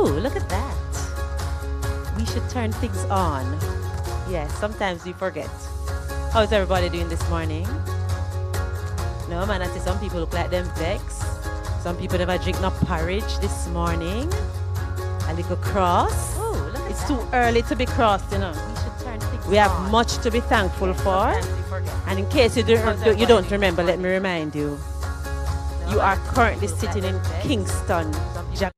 Ooh, look at that. We should turn things on. Yes, sometimes we forget. How's everybody doing this morning? No, man, I see some people look like them vexed. Some people never drink no porridge this morning. A little cross. Ooh, look at it's that. Too early to be crossed, you know. We should turn things on. We have much to be thankful for. And in case you don't remember, let me remind you. No, you are currently sitting in Kingston, Jamaica.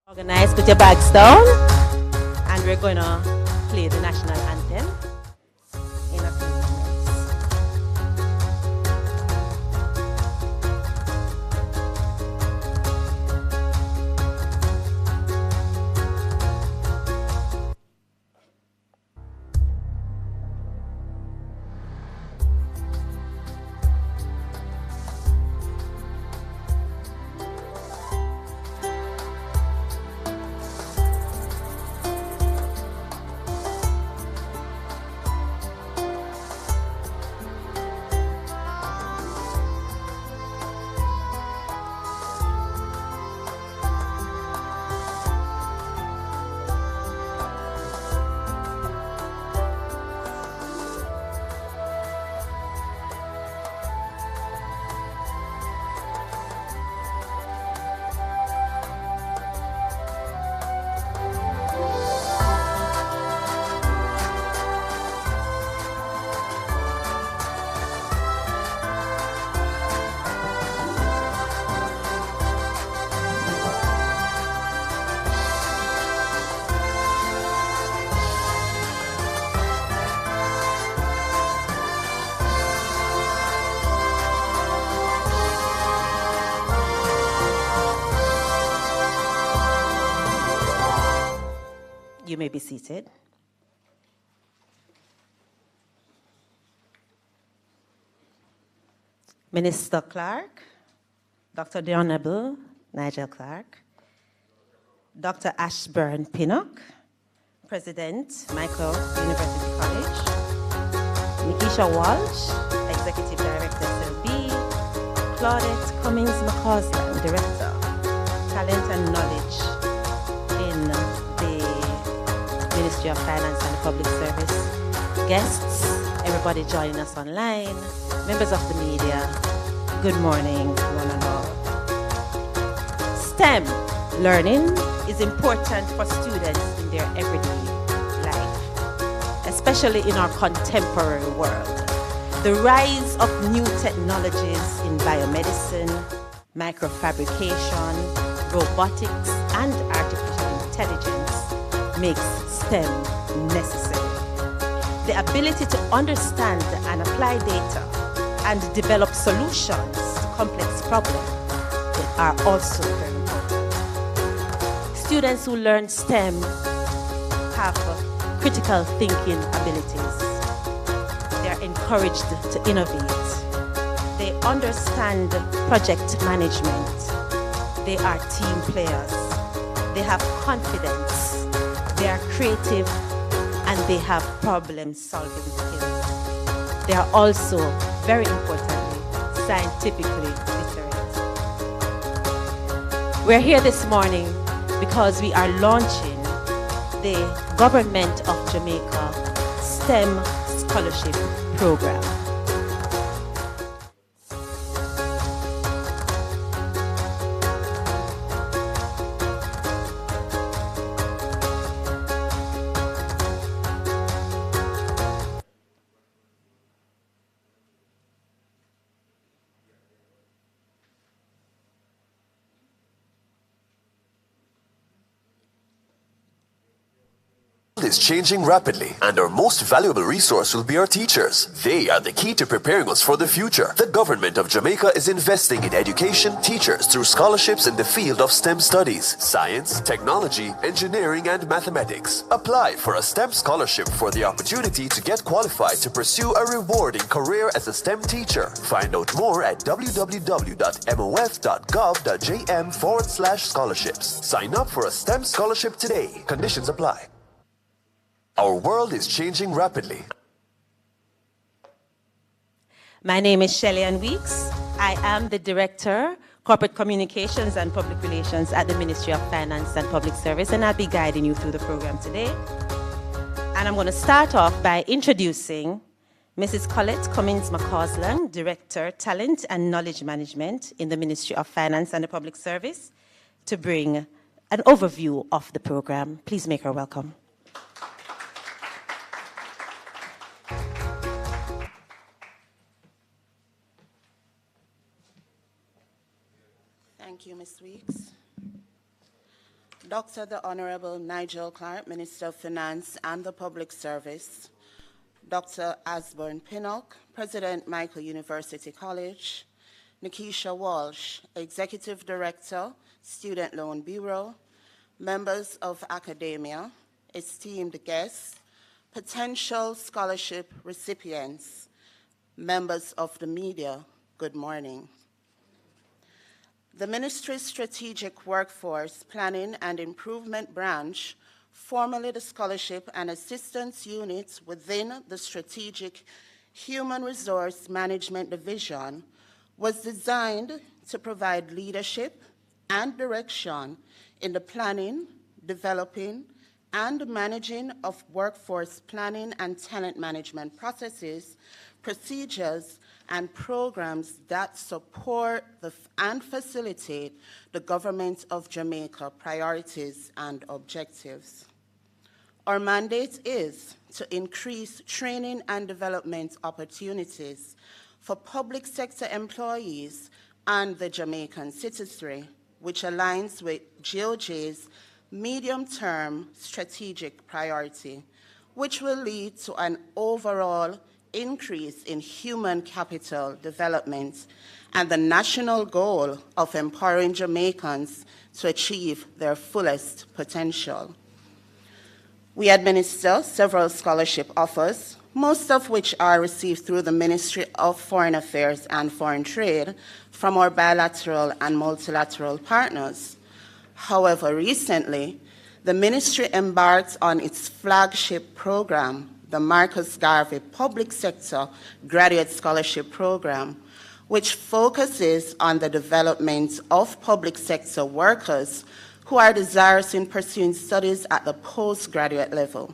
Organize, put your bags down, and we're going to play the national anthem in a few minutes. You may be seated. Minister Clark, Dr. the Honorable Nigel Clark, Dr. Ashburn Pinnock, President, Mico University College, Nikisha Walsh, Executive Director, SLB, Claudette Cummings McCausland, Director, Talent and Knowledge in the Ministry of Finance and Public Service, guests, everybody joining us online, members of the media, good morning, one and all. STEM learning is important for students in their everyday life, especially in our contemporary world. The rise of new technologies in biomedicine, microfabrication, robotics, and artificial intelligence makes STEM necessary. The ability to understand and apply data and develop solutions to complex problems are also very important. Students who learn STEM have critical thinking abilities. They are encouraged to innovate. They understand project management. They are team players. They have confidence. They are creative, and they have problem-solving skills. They are also, very importantly, scientifically literate. We're here this morning because we are launching the Government of Jamaica STEM Scholarship Program. Is changing rapidly, and our most valuable resource will be our teachers. They are the key to preparing us for the future. The government of Jamaica is investing in education, teachers through scholarships in the field of STEM studies, science, technology, engineering, and mathematics. Apply for a STEM scholarship for the opportunity to get qualified to pursue a rewarding career as a STEM teacher. Find out more at www.mof.gov.jm/scholarships. Sign up for a STEM scholarship today. Conditions apply. Our world is changing rapidly. My name is Shelley Ann Weeks. I am the Director, Corporate Communications and Public Relations at the Ministry of Finance and Public Service, and I'll be guiding you through the program today. And I'm going to start off by introducing Mrs. Colette Cummings McCausland, Director, Talent and Knowledge Management in the Ministry of Finance and the Public Service, to bring an overview of the program. Please make her welcome. Thank you, Ms. Weeks. Dr. the Honorable Nigel Clark, Minister of Finance and the Public Service, Dr. Osborne Pinnock, President, Mico University College, Nikisha Walsh, Executive Director, Student Loan Bureau, members of academia, esteemed guests, potential scholarship recipients, members of the media, good morning. The Ministry's Strategic Workforce Planning and Improvement Branch, formerly the Scholarship and Assistance Unit within the Strategic Human Resource Management Division, was designed to provide leadership and direction in the planning, developing, and managing of workforce planning and talent management processes, procedures, and programs that support and facilitate the Government of Jamaica priorities and objectives. Our mandate is to increase training and development opportunities for public sector employees and the Jamaican citizenry, which aligns with GOJ's medium-term strategic priority, which will lead to an overall increase in human capital development and the national goal of empowering Jamaicans to achieve their fullest potential. We administer several scholarship offers, most of which are received through the Ministry of Foreign Affairs and Foreign Trade from our bilateral and multilateral partners. However, recently, the Ministry embarked on its flagship program, the Marcus Garvey Public Sector Graduate Scholarship Program, which focuses on the development of public sector workers who are desirous in pursuing studies at the postgraduate level.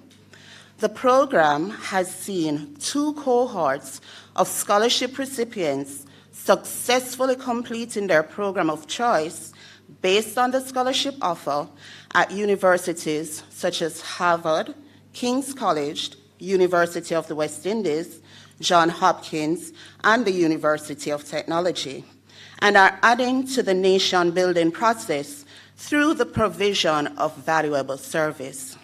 The program has seen 2 cohorts of scholarship recipients successfully completing their program of choice based on the scholarship offer at universities such as Harvard, King's College, University of the West Indies, Johns Hopkins, and the University of Technology, and are adding to the nation-building process through the provision of valuable service.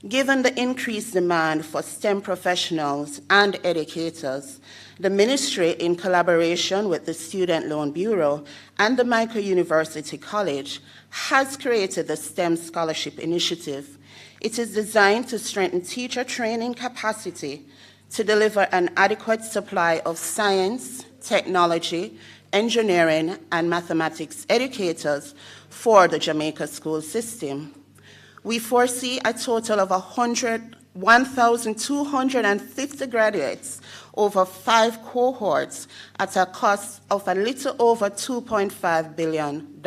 Given the increased demand for STEM professionals and educators, the Ministry, in collaboration with the Student Loan Bureau and the Mico University College, has created the STEM Scholarship Initiative. It is designed to strengthen teacher training capacity to deliver an adequate supply of science, technology, engineering, and mathematics educators for the Jamaica school system. We foresee a total of 1,250 graduates over 5 cohorts at a cost of a little over $2.5 billion.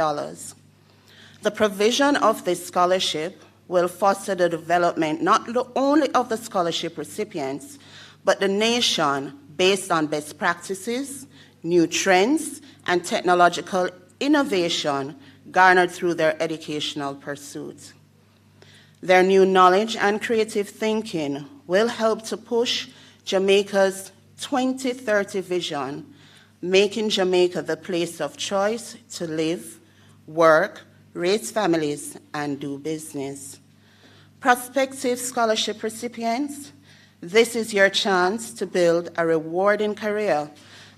The provision of this scholarship will foster the development not only of the scholarship recipients, but the nation based on best practices, new trends, and technological innovation garnered through their educational pursuits. Their new knowledge and creative thinking will help to push Jamaica's 2030 vision, making Jamaica the place of choice to live, work, raise families, and do business. Prospective scholarship recipients, this is your chance to build a rewarding career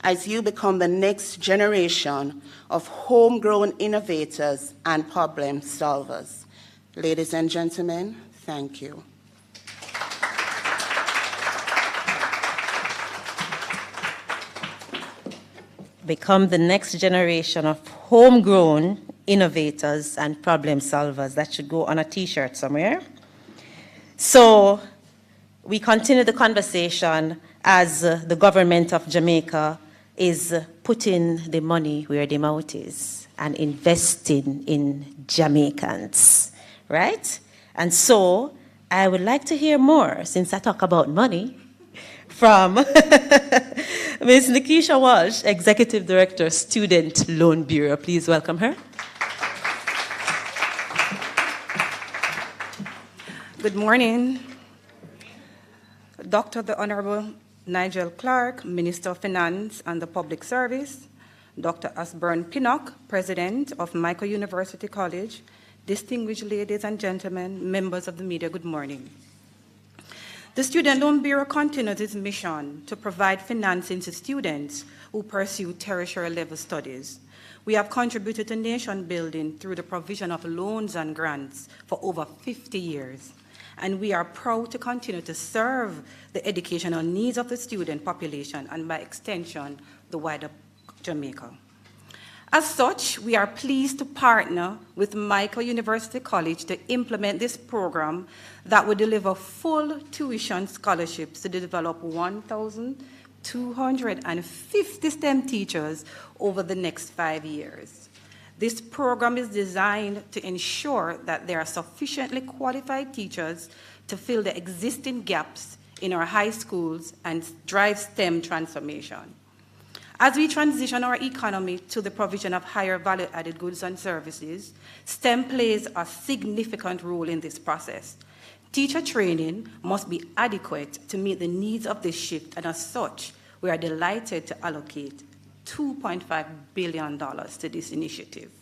as you become the next generation of homegrown innovators and problem solvers. Ladies and gentlemen, thank you. Become the next generation of homegrown innovators and problem solvers. That should go on a t-shirt somewhere. So we continue the conversation as the government of Jamaica is putting the money where the mouth is and investing in Jamaicans, right? And so I would like to hear more, since I talk about money, from Ms. Nikisha Walsh, Executive Director, Student Loan Bureau. Please welcome her. Good morning. Dr. the Honorable Nigel Clark, Minister of Finance and the Public Service, Dr. Osborne Pinnock, President of Mico University College, Distinguished ladies and gentlemen, members of the media, good morning. The Student Loan Bureau continues its mission to provide financing to students who pursue tertiary level studies. We have contributed to nation building through the provision of loans and grants for over 50 years. And we are proud to continue to serve the educational needs of the student population and by extension, the wider Jamaica. As such, we are pleased to partner with Mico University College to implement this program that will deliver full tuition scholarships to develop 1,250 STEM teachers over the next 5 years. This program is designed to ensure that there are sufficiently qualified teachers to fill the existing gaps in our high schools and drive STEM transformation. As we transition our economy to the provision of higher value-added goods and services, STEM plays a significant role in this process. Teacher training must be adequate to meet the needs of this shift, and as such, we are delighted to allocate $2.5 billion to this initiative.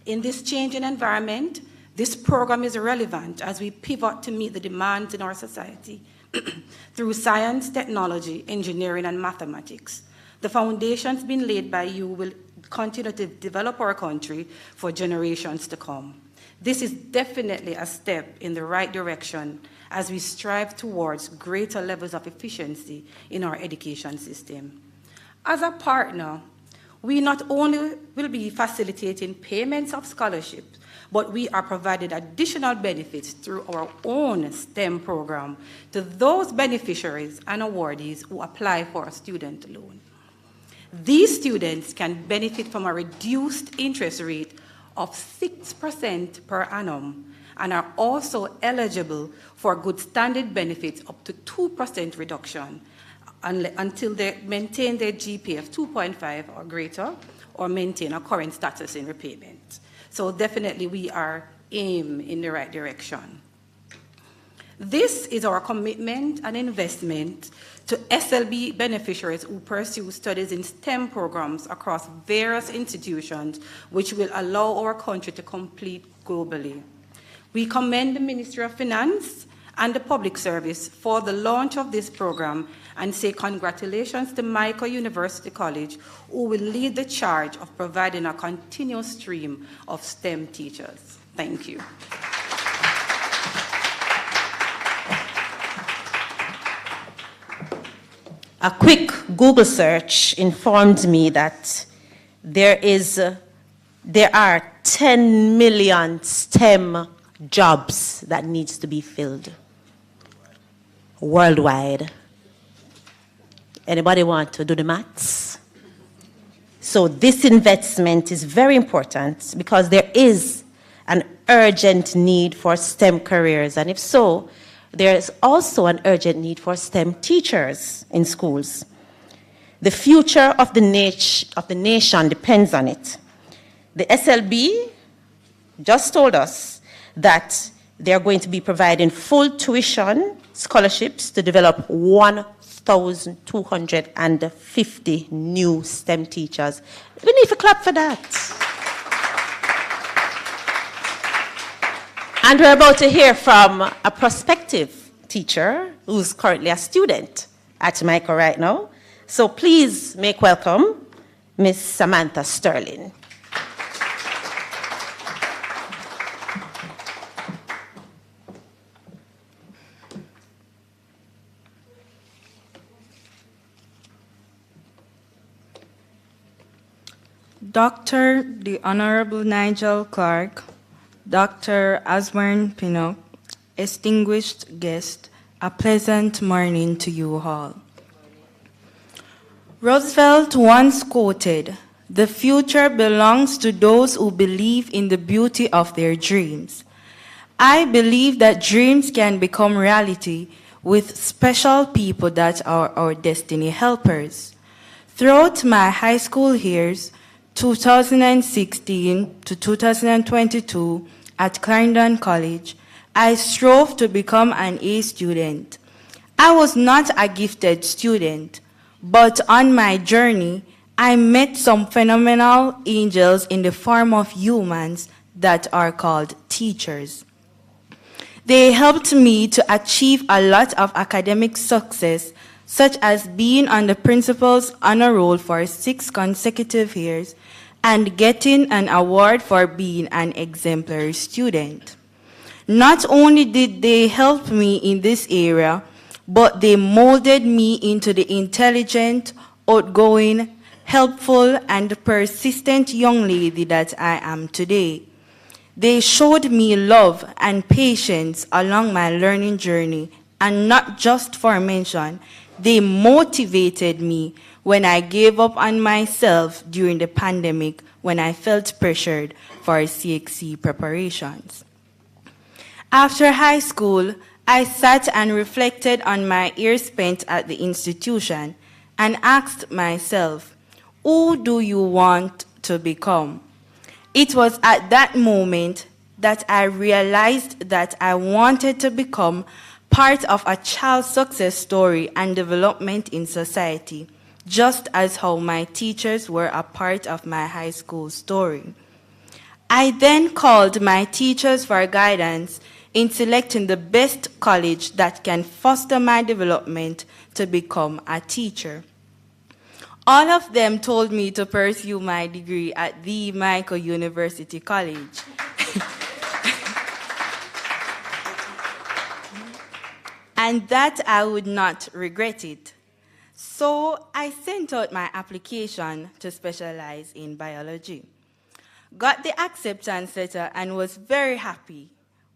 In this changing environment, this program is relevant as we pivot to meet the demands in our society through science, technology, engineering, and mathematics. The foundations being laid by you will continue to develop our country for generations to come. This is definitely a step in the right direction as we strive towards greater levels of efficiency in our education system. As a partner, we not only will be facilitating payments of scholarships, but we are providing additional benefits through our own STEM program to those beneficiaries and awardees who apply for a student loan. These students can benefit from a reduced interest rate of 6% per annum and are also eligible for good standard benefits up to 2% reduction until they maintain their GPA of 2.5 or greater or maintain a current status in repayment. So definitely we are aiming in the right direction. This is our commitment and investment to SLB beneficiaries who pursue studies in STEM programs across various institutions, which will allow our country to compete globally. We commend the Ministry of Finance and the Public Service for the launch of this program and say congratulations to Mico University College, who will lead the charge of providing a continuous stream of STEM teachers. Thank you. A quick Google search informed me that there are 10 million STEM jobs that needs to be filled worldwide. Anybody want to do the maths? So this investment is very important because there is an urgent need for STEM careers, and if so, there is also an urgent need for STEM teachers in schools. The future of the nation depends on it. The SLB just told us that they're going to be providing full tuition scholarships to develop 1,250 new STEM teachers. We need to clap for that. And we're about to hear from a prospective teacher who's currently a student at Mico right now. So please make welcome Miss Samantha Sterling. Dr. the Honorable Nigel Clark, Dr. Osborne Pinnock, distinguished guest, a pleasant morning to you all. Roosevelt once quoted, "The future belongs to those who believe in the beauty of their dreams." I believe that dreams can become reality with special people that are our destiny helpers. Throughout my high school years, 2016 to 2022 at Clarendon College, I strove to become an A student. I was not a gifted student, but on my journey, I met some phenomenal angels in the form of humans that are called teachers. They helped me to achieve a lot of academic success, such as being on the principal's honor roll for 6 consecutive years and getting an award for being an exemplary student. Not only did they help me in this area, but they molded me into the intelligent, outgoing, helpful, and persistent young lady that I am today. They showed me love and patience along my learning journey, and not just for mention, they motivated me when I gave up on myself during the pandemic when I felt pressured for CXC preparations. After high school, I sat and reflected on my years spent at the institution and asked myself, who do you want to become? It was at that moment that I realized that I wanted to become part of a child's success story and development in society, just as how my teachers were a part of my high school story. I then called my teachers for guidance in selecting the best college that can foster my development to become a teacher. All of them told me to pursue my degree at the Mico University College. And that I would not regret it. So I sent out my application to specialize in biology. Got the acceptance letter and was very happy.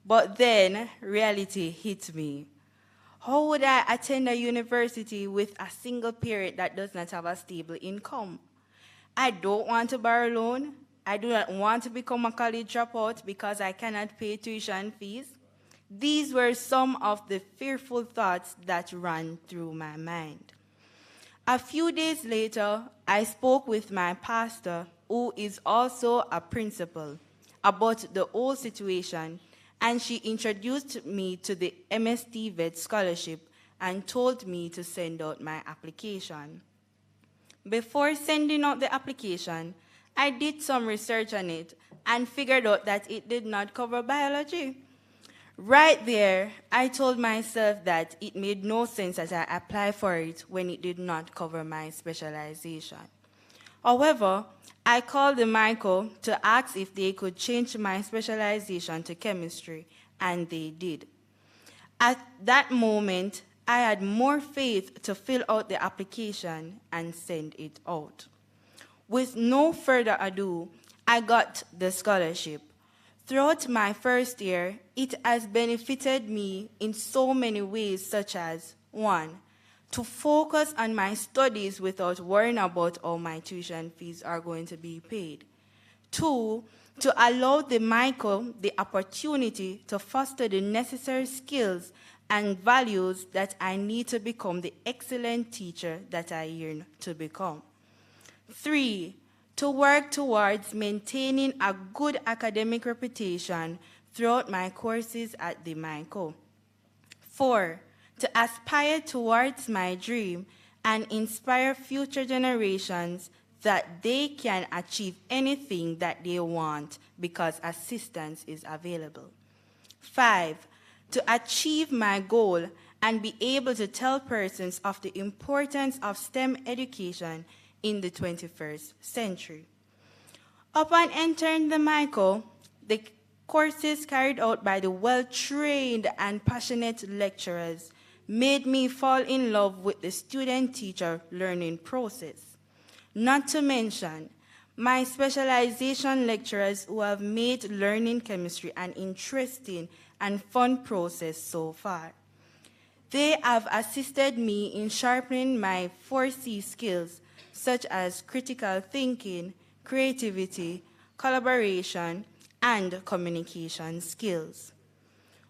But then reality hit me. How would I attend a university with a single parent that does not have a stable income? I don't want to borrow loan. I do not want to become a college dropout because I cannot pay tuition fees. These were some of the fearful thoughts that ran through my mind. A few days later, I spoke with my pastor, who is also a principal, about the whole situation, and she introduced me to the MST Vet Scholarship and told me to send out my application. Before sending out the application, I did some research on it and figured out that it did not cover biology. Right there, I told myself that it made no sense that I apply for it when it did not cover my specialization. However, I called the Mico to ask if they could change my specialization to chemistry, and they did. At that moment, I had more faith to fill out the application and send it out. With no further ado, I got the scholarship. Throughout my first year, it has benefited me in so many ways, such as 1, to focus on my studies without worrying about how my tuition fees are going to be paid. 2, to allow the Mico the opportunity to foster the necessary skills and values that I need to become the excellent teacher that I yearn to become. 3, to work towards maintaining a good academic reputation throughout my courses at the Mico. 4, to aspire towards my dream and inspire future generations that they can achieve anything that they want because assistance is available. 5, to achieve my goal and be able to tell persons of the importance of STEM education in the 21st century. Upon entering the Mico, the courses carried out by the well-trained and passionate lecturers made me fall in love with the student-teacher learning process. Not to mention, my specialization lecturers who have made learning chemistry an interesting and fun process so far. They have assisted me in sharpening my 4C skills, such as critical thinking, creativity, collaboration, and communication skills.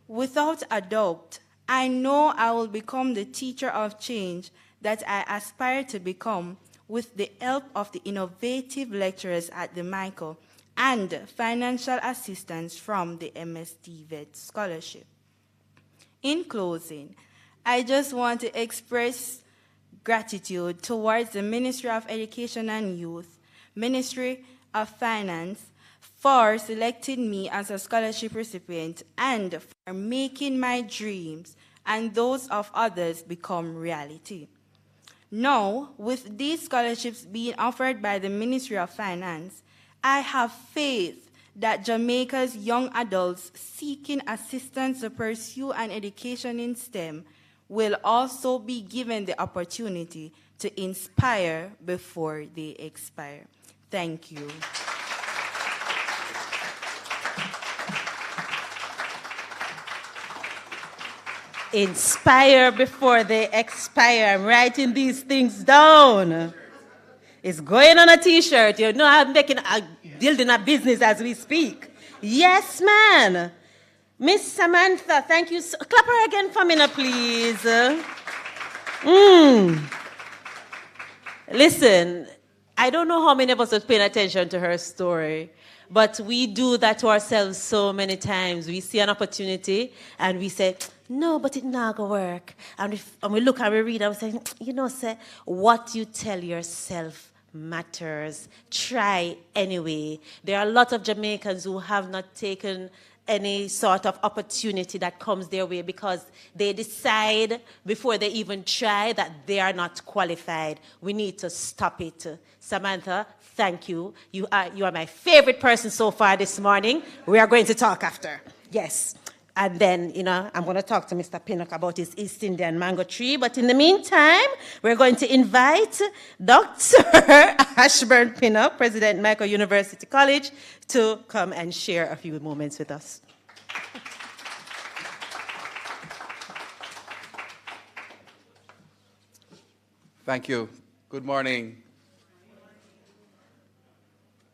Without a doubt, I know I will become the teacher of change that I aspire to become with the help of the innovative lecturers at the Mico and financial assistance from the MST Vet Scholarship. In closing, I just want to express gratitude towards the Ministry of Education and Youth, Ministry of Finance, for selecting me as a scholarship recipient and for making my dreams and those of others become reality. Now, with these scholarships being offered by the Ministry of Finance, I have faith that Jamaica's young adults seeking assistance to pursue an education in STEM will also be given the opportunity to inspire before they expire. Thank you. Inspire before they expire. I'm writing these things down. It's going on a t-shirt. You know, I'm building a business as we speak. Yes, man. Miss Samantha, thank you. Clap her again for me now, please. Listen, I don't know how many of us are paying attention to her story, but we do that to ourselves so many times. We see an opportunity and we say, no, but it not gonna work. And we look and we read and we say, you know, say, what you tell yourself matters. Try anyway. There are a lot of Jamaicans who have not taken any sort of opportunity that comes their way because they decide before they even try that they are not qualified. We need to stop it. Samantha, thank you. You are my favorite person so far this morning. We are going to talk after. Yes. And then, you know, I'm going to talk to Mr. Pinnock about his East Indian mango tree. But in the meantime, we're going to invite Dr. Ashburn Pinnock, President Mico University College, to come and share a few moments with us. Thank you. Good morning.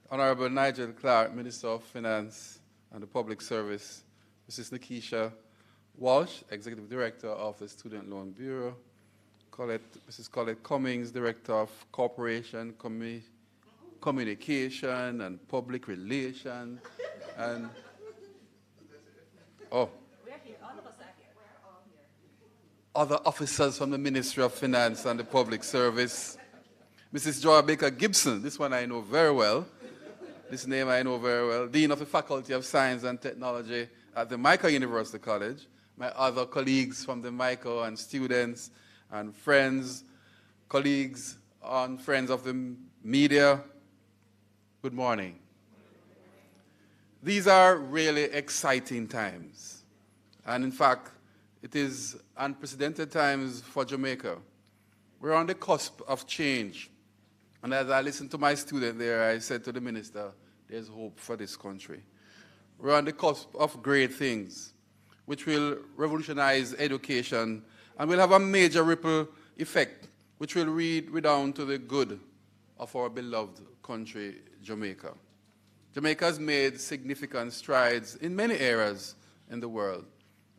Honorable Nigel Clark, Minister of Finance and the Public Service, Mrs. Nikisha Walsh, Executive Director of the Student Loan Bureau, Mrs. Colette Cummings, Director of Corporation Communication and Public Relations, and other officers from the Ministry of Finance and the Public Service, Mrs. Joy Baker Gibson, this one I know very well, this name I know very well, Dean of the Faculty of Science and Technology at the Mico University College, my other colleagues from the Mico and students and friends, colleagues and friends of the media, good morning. These are really exciting times. And in fact, it is unprecedented times for Jamaica. We're on the cusp of change. And as I listened to my student there, I said to the minister, there's hope for this country. We're on the cusp of great things, which will revolutionize education and will have a major ripple effect, which will redound to the good of our beloved country, Jamaica. Jamaica has made significant strides in many areas in the world,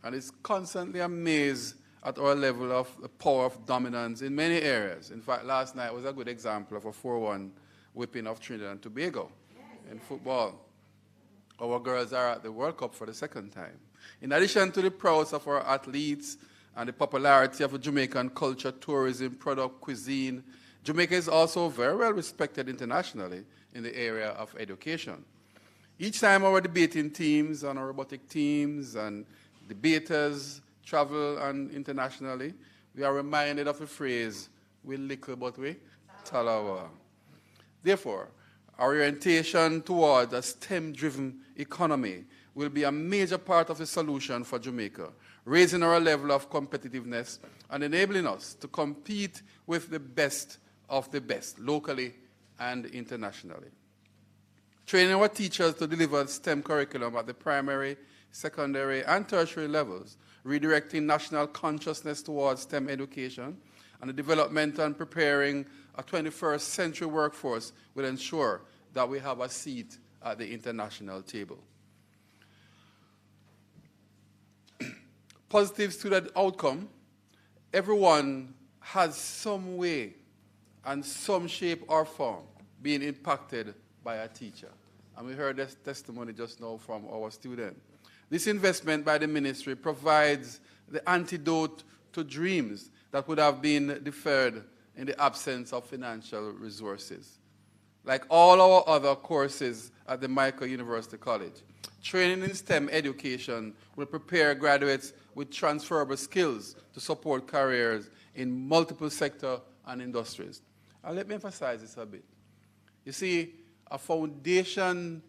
and is constantly amazed at our level of the power of dominance in many areas. In fact, last night was a good example of a 4-1 whipping of Trinidad and Tobago in football. Our girls are at the World Cup for the second time. In addition to the prowess of our athletes and the popularity of Jamaican culture, tourism, product, cuisine, Jamaica is also very well respected internationally in the area of education. Each time our debating teams and our robotic teams and debaters travel and internationally, we are reminded of the phrase, we little but we talawa. Therefore, our orientation towards a STEM-driven economy will be a major part of the solution for Jamaica, raising our level of competitiveness and enabling us to compete with the best of the best, locally and internationally. Training our teachers to deliver STEM curriculum at the primary, secondary, and tertiary levels, redirecting national consciousness towards STEM education, and the development and preparing a 21st century workforce will ensure that we have a seat at the international table. Positive student outcome, everyone has some way and some shape or form being impacted by a teacher. And we heard this testimony just now from our student. This investment by the ministry provides the antidote to dreams that would have been deferred in the absence of financial resources. like all our other courses at the Mico University College. Training in STEM education will prepare graduates with transferable skills to support careers in multiple sectors and industries. And let me emphasize this a bit. You see, a foundation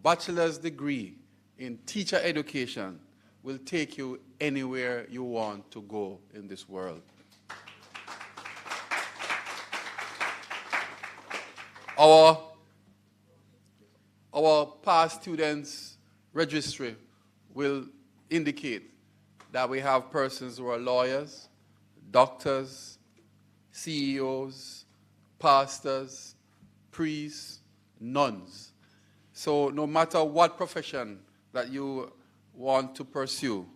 bachelor's degree in teacher education will take you anywhere you want to go in this world. Our past students registry will indicate that we have persons who are lawyers, doctors, CEOs, pastors, priests, nuns. So no matter what profession that you want to pursue,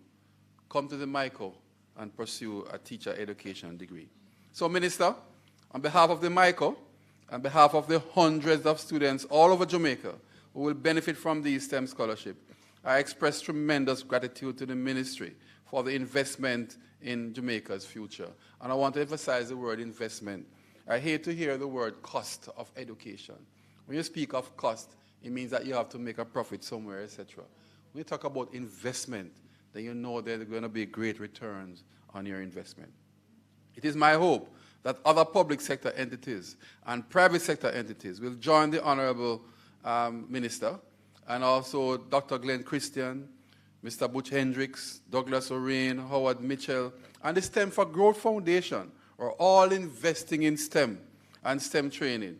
come to the Mico and pursue a teacher education degree. So Minister, on behalf of the Mico, on behalf of the hundreds of students all over Jamaica who will benefit from these STEM scholarships, I express tremendous gratitude to the ministry for the investment in Jamaica's future. And I want to emphasize the word investment. I hate to hear the word cost of education. When you speak of cost, it means that you have to make a profit somewhere, etc. When you talk about investment, then you know there are going to be great returns on your investment. It is my hope that other public sector entities and private sector entities will join the Honorable Minister and also Dr. Glenn Christian, Mr. Butch Hendricks, Douglas O'Rain, Howard Mitchell, and the STEM for Growth Foundation are all investing in STEM and STEM training.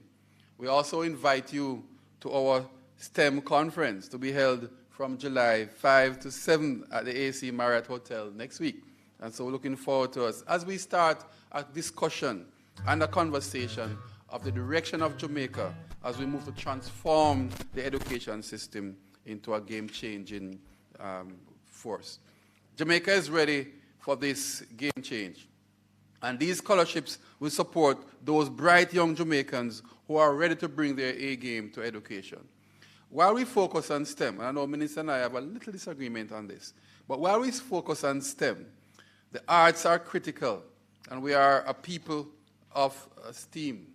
We also invite you to our STEM conference to be held from July 5 to 7 at the AC Marriott Hotel next week. And so we're looking forward to us as we start a discussion and a conversation of the direction of Jamaica as we move to transform the education system into a game-changing force. Jamaica is ready for this game change. And these scholarships will support those bright young Jamaicans who are ready to bring their A game to education. While we focus on STEM, and I know Minister and I have a little disagreement on this, but while we focus on STEM, the arts are critical, and we are a people of STEAM.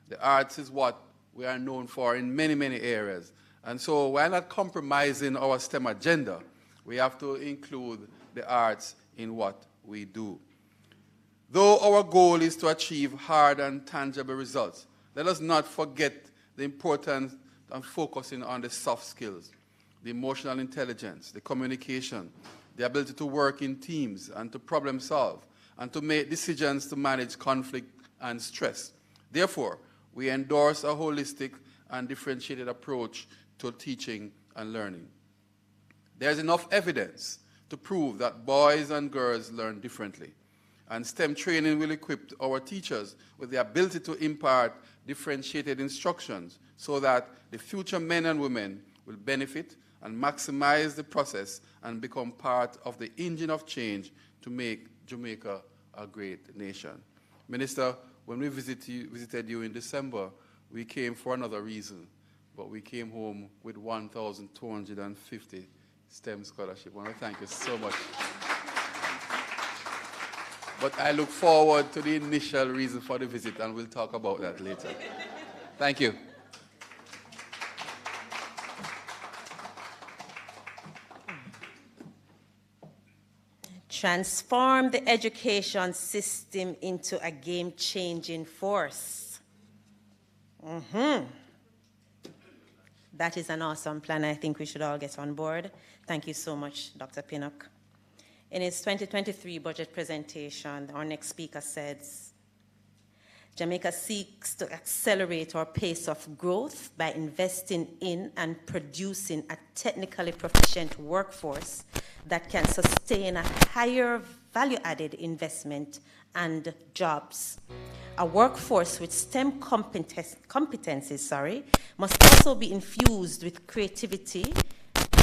The arts is what we are known for in many, many areas. And so while not compromising our STEM agenda, we have to include the arts in what we do. Though our goal is to achieve hard and tangible results, let us not forget the importance of focusing on the soft skills, the emotional intelligence, the communication, the ability to work in teams and to problem solve, and to make decisions to manage conflict and stress. Therefore, we endorse a holistic and differentiated approach to teaching and learning. There's enough evidence to prove that boys and girls learn differently. And STEM training will equip our teachers with the ability to impart differentiated instructions so that the future men and women will benefit and maximize the process and become part of the engine of change to make Jamaica a great nation. Minister, when we visited you in December, we came for another reason, but we came home with 1,250 STEM scholarships. I want to thank you so much. But I look forward to the initial reason for the visit, and we'll talk about that later. Thank you. Transform the education system into a game-changing force. That is an awesome plan. I think we should all get on board. Thank you so much, Dr. Pinnock. In his 2023 budget presentation, our next speaker says, Jamaica seeks to accelerate our pace of growth by investing in and producing a technically proficient workforce that can sustain a higher value-added investment and jobs. A workforce with STEM competencies, must also be infused with creativity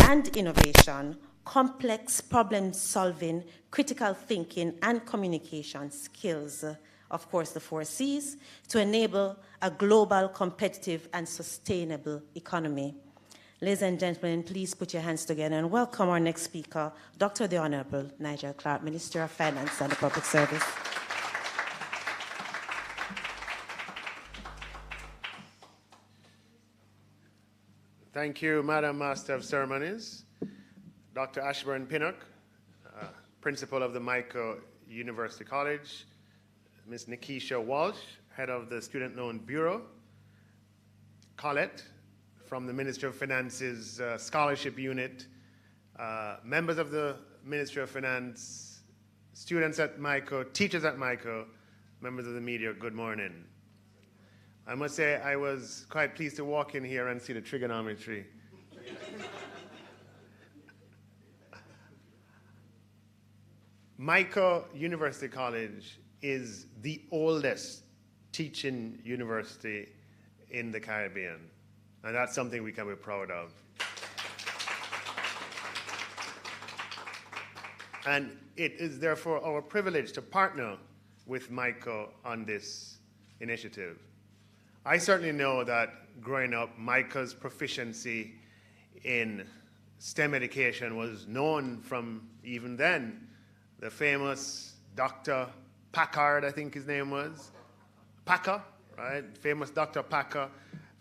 and innovation, complex problem solving, critical thinking, and communication skills, of course the 4 C's, to enable a global, competitive, and sustainable economy. Ladies and gentlemen, please put your hands together and welcome our next speaker, Dr. the Honorable Nigel Clarke, Minister of Finance and the Public Service. Thank you, Madam Master of Ceremonies. Dr. Ashburn Pinnock, Principal of the Mico University College. Ms. Nikisha Walsh, Head of the Student Loan Bureau. Colette, from the Ministry of Finance's Scholarship Unit. Members of the Ministry of Finance, students at Mico, teachers at Mico, members of the media, good morning. I must say I was quite pleased to walk in here and see the trigonometry. Mico University College is the oldest teaching university in the Caribbean, and that's something we can be proud of. And it is therefore our privilege to partner with Mico on this initiative. I certainly know that growing up, Mico's proficiency in STEM education was known from even then. The famous Dr. Packard, I think his name was. Packer, right? Famous Dr. Packer.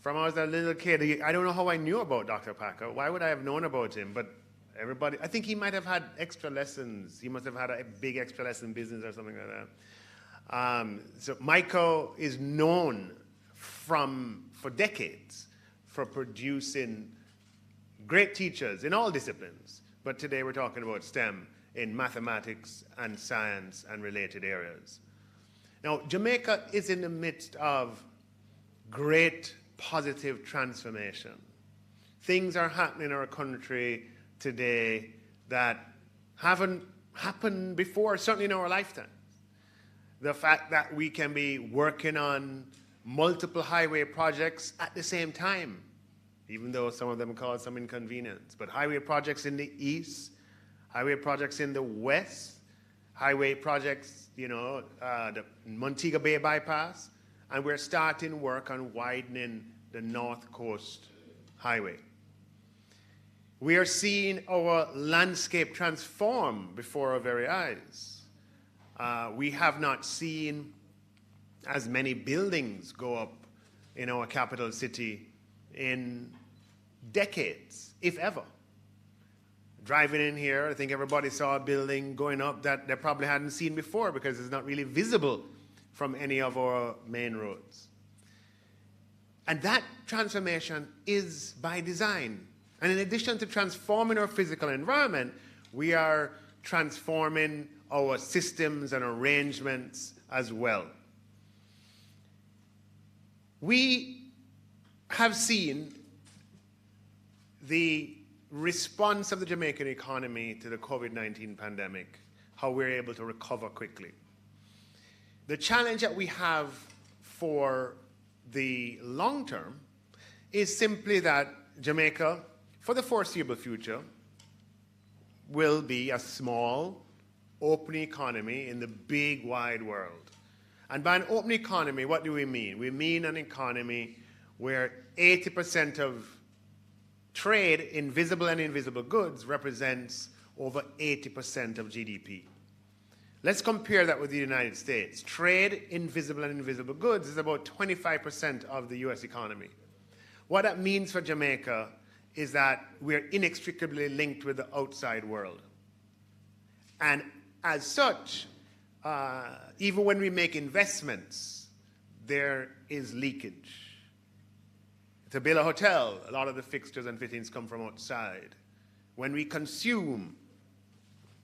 From when I was a little kid, I don't know how I knew about Dr. Packer. Why would I have known about him? But everybody, I think he might have had extra lessons. He must have had a big extra lesson business or something like that. So Mico is known for decades for producing great teachers in all disciplines. But today we're talking about STEM in mathematics and science and related areas. Now, Jamaica is in the midst of great positive transformation. Things are happening in our country today that haven't happened before, certainly in our lifetime. The fact that we can be working on multiple highway projects at the same time, even though some of them cause some inconvenience. But highway projects in the east, highway projects in the west, highway projects, the Montego Bay Bypass, and we're starting work on widening the North Coast Highway. We are seeing our landscape transform before our very eyes. We have not seen as many buildings go up in our capital city in decades, if ever. Driving in here, I think everybody saw a building going up that they probably hadn't seen before because it's not really visible from any of our main roads. And that transformation is by design. And in addition to transforming our physical environment, we are transforming our systems and arrangements as well. We have seen the response of the Jamaican economy to the COVID-19 pandemic, how we're able to recover quickly. The challenge that we have for the long term is simply that Jamaica, for the foreseeable future, will be a small, open economy in the big, wide world. And by an open economy, what do we mean? We mean an economy where 80% of trade in visible and invisible goods represents over 80% of GDP. Let's compare that with the United States. Trade in visible and invisible goods is about 25% of the US economy. What that means for Jamaica is that we're inextricably linked with the outside world. And as such, even when we make investments, there is leakage. To build a hotel, a lot of the fixtures and fittings come from outside. When we consume,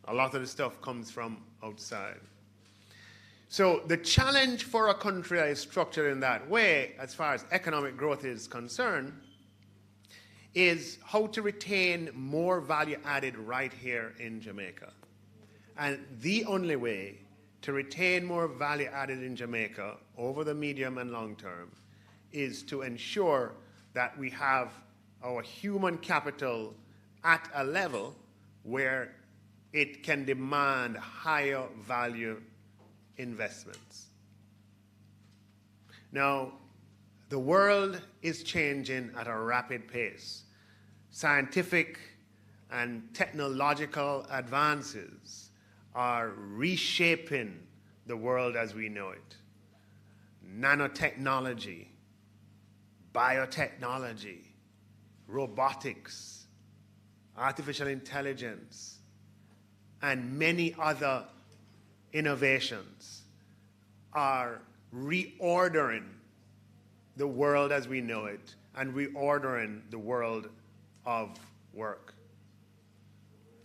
a lot of the stuff comes from outside. So the challenge for a country that is structured in that way, as far as economic growth is concerned, is how to retain more value added right here in Jamaica. And the only way to retain more value added in Jamaica over the medium and long term is to ensure that we have our human capital at a level where it can demand higher value investments. Now, the world is changing at a rapid pace. Scientific and technological advances are reshaping the world as we know it. Nanotechnology, biotechnology, robotics, artificial intelligence, and many other innovations are reordering the world as we know it and reordering the world of work.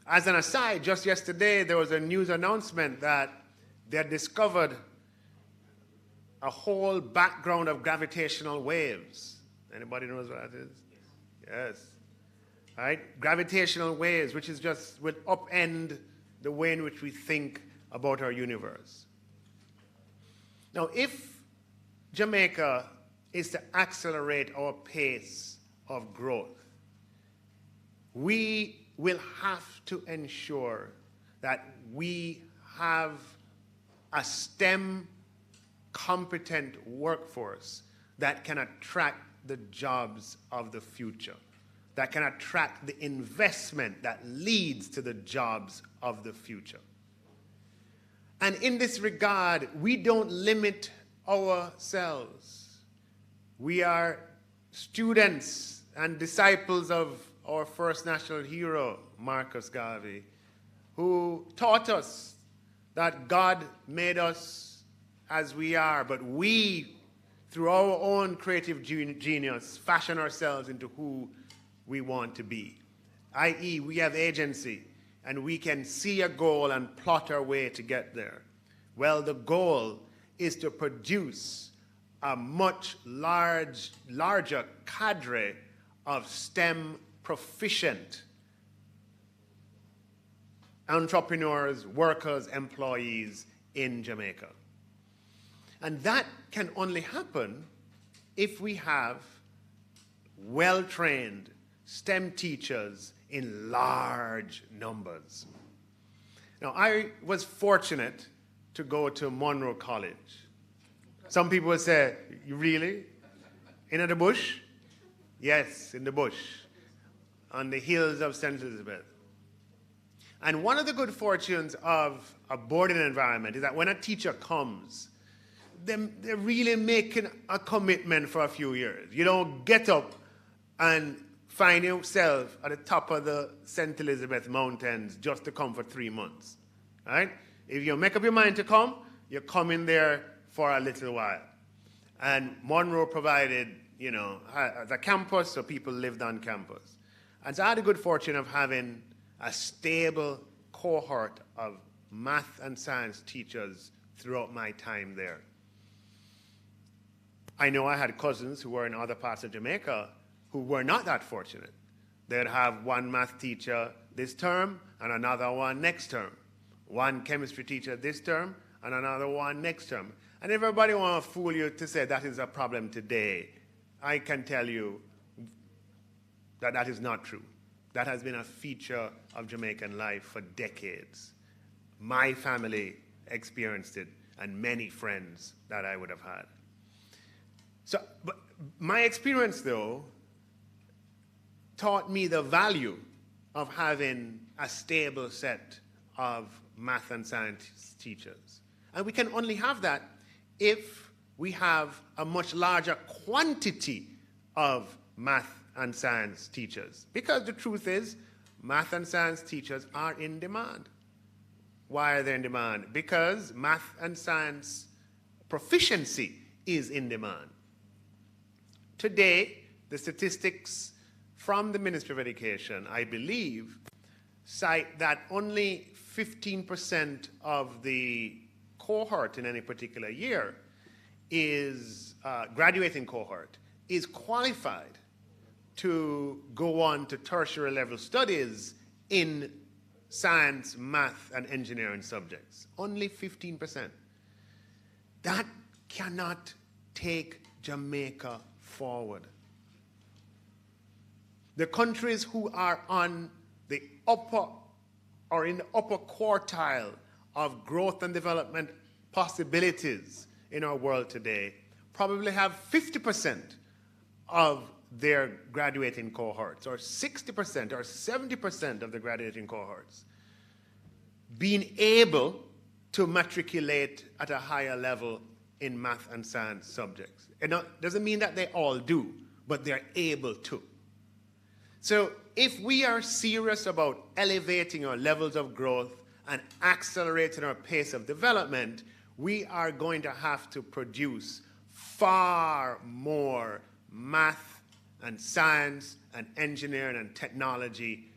As an aside, just yesterday there was a news announcement that they had discovered a whole background of gravitational waves. Anybody knows what that is? Yes. All right? Gravitational waves, which is just will upend the way in which we think about our universe. Now, if Jamaica is to accelerate our pace of growth, we will have to ensure that we have a STEM competent workforce that can attract the jobs of the future, that can attract the investment that leads to the jobs of the future. And in this regard, we don't limit ourselves. We are students and disciples of our first national hero, Marcus Garvey, who taught us that God made us as we are, but we, through our own creative genius, fashion ourselves into who we want to be, i.e., we have agency, and we can see a goal and plot our way to get there. Well, the goal is to produce a much larger cadre of STEM proficient entrepreneurs, workers, employees in Jamaica. And that can only happen if we have well-trained STEM teachers in large numbers. Now, I was fortunate to go to Monroe College. Some people would say, you really? In the bush? Yes, in the bush, on the hills of St. Elizabeth. And one of the good fortunes of a boarding environment is that when a teacher comes, they're really making a commitment for a few years. You don't get up and find yourself at the top of the St. Elizabeth Mountains just to come for 3 months. Right? If you make up your mind to come, you're coming there for a little while. And Monroe provided, the campus, so people lived on campus. And so I had the good fortune of having a stable cohort of math and science teachers throughout my time there. I know I had cousins who were in other parts of Jamaica who were not that fortunate. They'd have one math teacher this term and another one next term. One chemistry teacher this term and another one next term. And everybody wants to fool you to say that is a problem today. I can tell you that that is not true. That has been a feature of Jamaican life for decades. My family experienced it, and many friends that I would have had. So, but my experience, though, taught me the value of having a stable set of math and science teachers. And we can only have that if we have a much larger quantity of math and science teachers. Because the truth is, math and science teachers are in demand. Why are they in demand? Because math and science proficiency is in demand. Today, the statistics from the Ministry of Education, I believe, cite that only 15% of the cohort in any particular year is, graduating cohort, is qualified to go on to tertiary level studies in science, math, and engineering subjects. Only 15%. That cannot take Jamaica forward. The countries who are on the upper or in the upper quartile of growth and development possibilities in our world today probably have 50% of their graduating cohorts, or 60% or 70% of the graduating cohorts being able to matriculate at a higher level in math and science subjects. It doesn't mean that they all do, but they're able to. So if we are serious about elevating our levels of growth and accelerating our pace of development, we are going to have to produce far more math and science and engineering and technology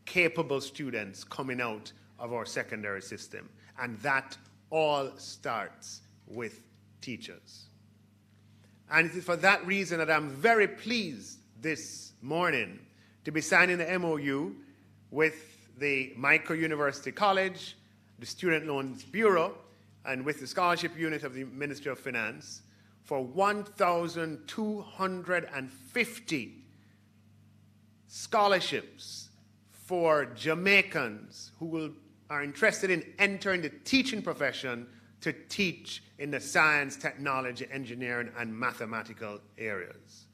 capable students coming out of our secondary system. And that all starts with teachers. And it is for that reason that I'm very pleased this morning to be signing the MOU with the Mico University College, the Student Loans Bureau, and with the Scholarship Unit of the Ministry of Finance for 1,250 scholarships for Jamaicans who are interested in entering the teaching profession to teach in the science, technology, engineering, and mathematical areas.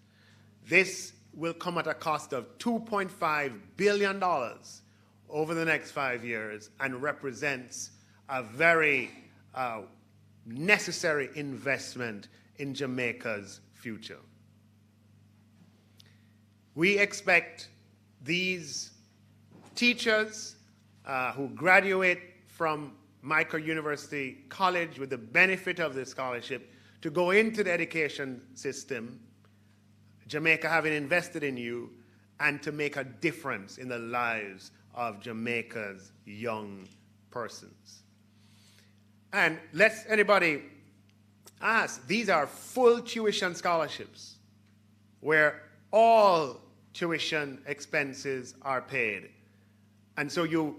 This will come at a cost of $2.5 billion over the next 5 years and represents a very necessary investment in Jamaica's future. We expect these teachers who graduate from Mico University College with the benefit of this scholarship to go into the education system, Jamaica having invested in you, and to make a difference in the lives of Jamaica's young persons. And lest anybody ask, these are full tuition scholarships where all tuition expenses are paid. And so you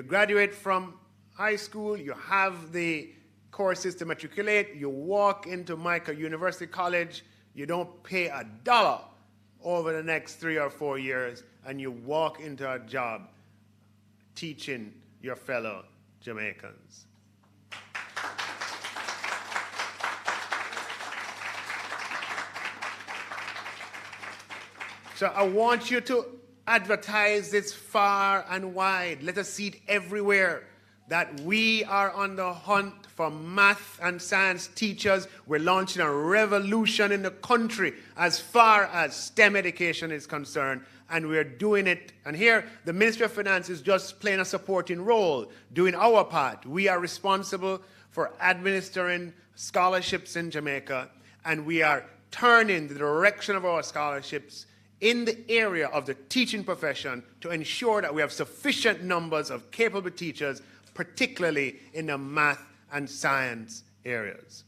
graduate from high school, you have the courses to matriculate, you walk into Mico University College, you don't pay $1 over the next 3 or 4 years, and you walk into a job teaching your fellow Jamaicans. So I want you to advertise this far and wide. Let us see it everywhere that we are on the hunt for math and science teachers. We're launching a revolution in the country as far as STEM education is concerned, and we're doing it. And here, the Ministry of Finance is just playing a supporting role, doing our part. We are responsible for administering scholarships in Jamaica, and we are turning the direction of our scholarships in the area of the teaching profession to ensure that we have sufficient numbers of capable teachers, particularly in the math and science areas.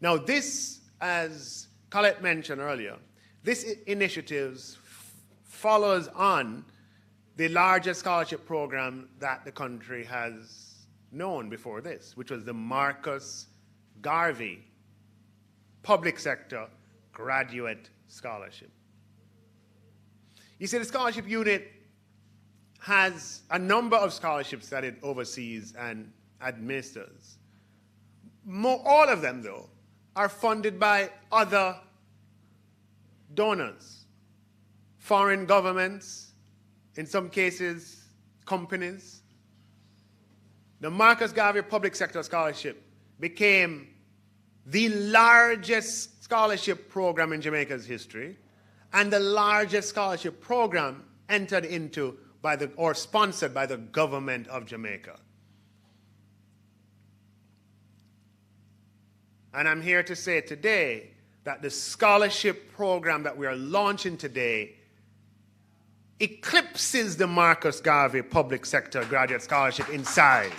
Now this, as Colette mentioned earlier, this initiative follows on the largest scholarship program that the country has known before this, which was the Marcus Garvey Public Sector Graduate Scholarship. You see, the scholarship unit has a number of scholarships that it oversees and administers. All of them, though, are funded by other donors, foreign governments, in some cases, companies. The Marcus Garvey Public Sector Scholarship became the largest scholarship program in Jamaica's history, and the largest scholarship program entered into or sponsored by the government of Jamaica. And I'm here to say today that the scholarship program that we are launching today eclipses the Marcus Garvey Public Sector Graduate Scholarship in size.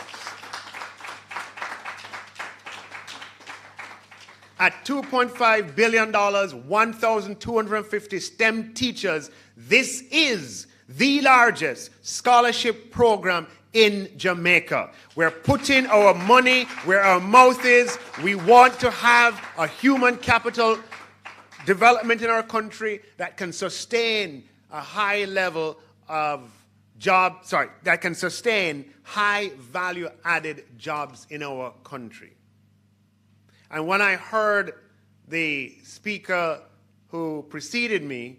At $2.5 billion, 1,250 STEM teachers, this is the largest scholarship program in Jamaica. We're putting our money where our mouth is. We want to have a human capital development in our country that can sustain a high level of that can sustain high value added jobs in our country. And when I heard the speaker who preceded me,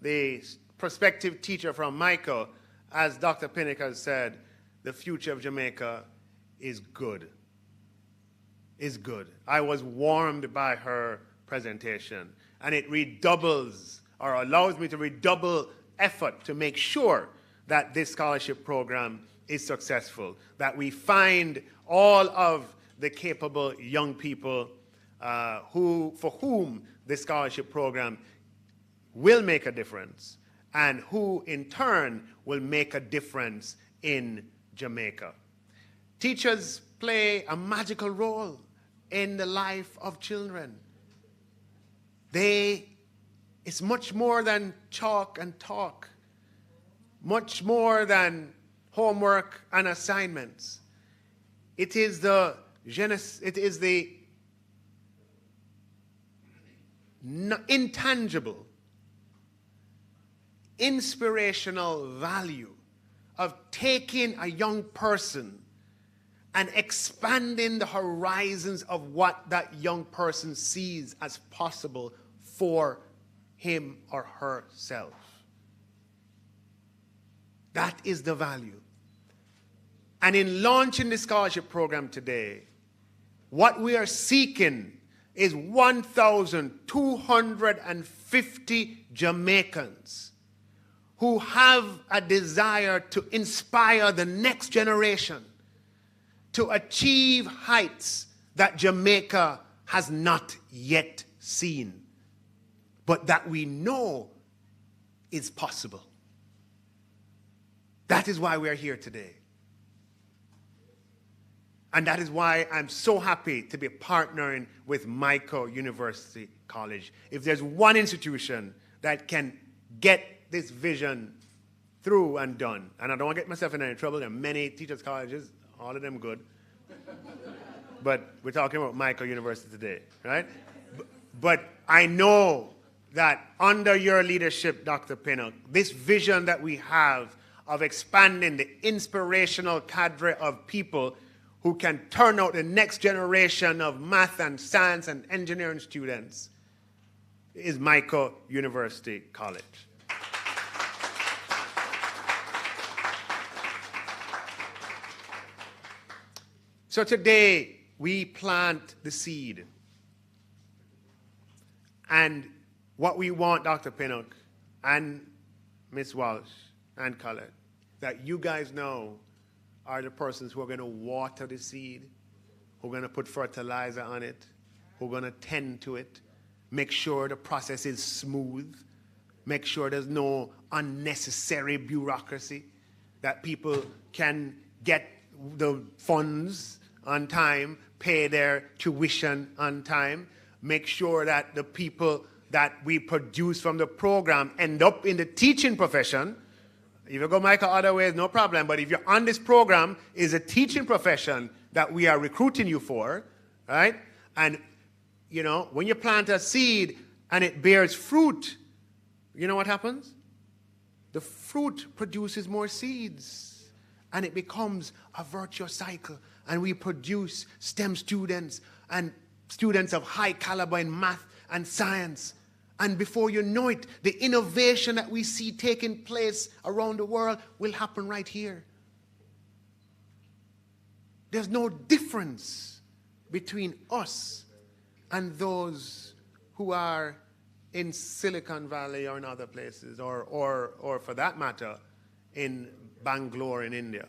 the prospective teacher from Mico, as Dr. Pinnock has said, the future of Jamaica is good. Is good. I was warmed by her presentation, and it redoubles or allows me to redouble effort to make sure that this scholarship program is successful, that we find all of the capable young people for whom this scholarship program will make a difference, and who in turn will make a difference in Jamaica. Teachers play a magical role in the life of children. It's much more than chalk and talk, much more than homework and assignments. It is the intangible, inspirational value of taking a young person and expanding the horizons of what that young person sees as possible for him or herself. That is the value. And in launching the scholarship program today, what we are seeking is 1,250 Jamaicans who have a desire to inspire the next generation to achieve heights that Jamaica has not yet seen, but that we know is possible. That is why we are here today. And that is why I'm so happy to be partnering with Mico University College. If there's one institution that can get this vision through and done, and I don't want to get myself in any trouble, there are many teachers' colleges, all of them good, but we're talking about Mico University today, right? But I know that under your leadership, Dr. Pinnock, this vision that we have of expanding the inspirational cadre of people who can turn out the next generation of math and science and engineering students is Mico University College. So today we plant the seed. And what we want, Dr. Pinnock and Ms. Walsh and Colette, that you guys know are the persons who are going to water the seed, who are going to put fertilizer on it, who are going to tend to it, make sure the process is smooth, make sure there's no unnecessary bureaucracy, that people can get the funds on time, pay their tuition on time, make sure that the people that we produce from the program end up in the teaching profession. If you go Michael other ways, no problem. But if you're on this program, is a teaching profession that we are recruiting you for, right? And, you know, when you plant a seed and it bears fruit, you know what happens? The fruit produces more seeds. And it becomes a virtuous cycle. And we produce STEM students and students of high caliber in math and science. And before you know it, the innovation that we see taking place around the world will happen right here. There's no difference between us and those who are in Silicon Valley or in other places, or for that matter, in Bangalore in India.